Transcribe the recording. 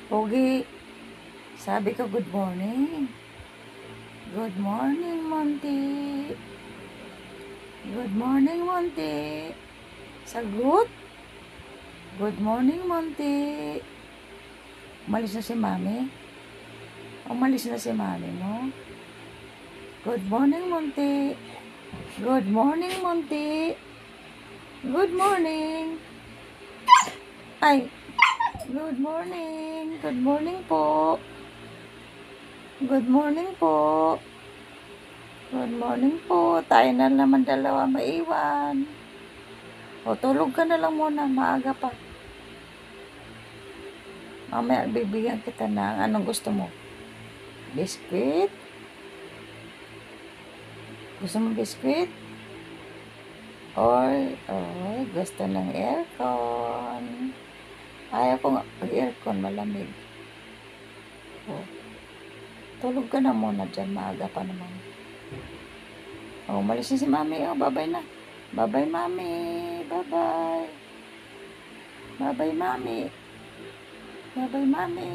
Pogi, sabi ko good morning. Good morning, Monty. Good morning, Monty. Sagot. Good morning, Monty. Umalis na si Mami? Umalis na si Mami mo? Good morning, Monty. Good morning, Monty. Good morning. Ay, good morning. Good morning po. Good morning po. Good morning po. Tayo na naman dalawa maiwan. O, tulog ka na lang muna. Maaga pa. Mamaya, bibigyan kita ng anong gusto mo. Biscuit? Gusto mo biscuit? Or gusto ng aircon? Ayaw ko nga pag-aircon, malamig. O, tulog ka na muna dyan. Maaga pa naman. O, umalis na si Mami. O, bye-bye na. Bye-bye, Mami. Bye-bye. Bye-bye, Mami. Bye-bye, Mami.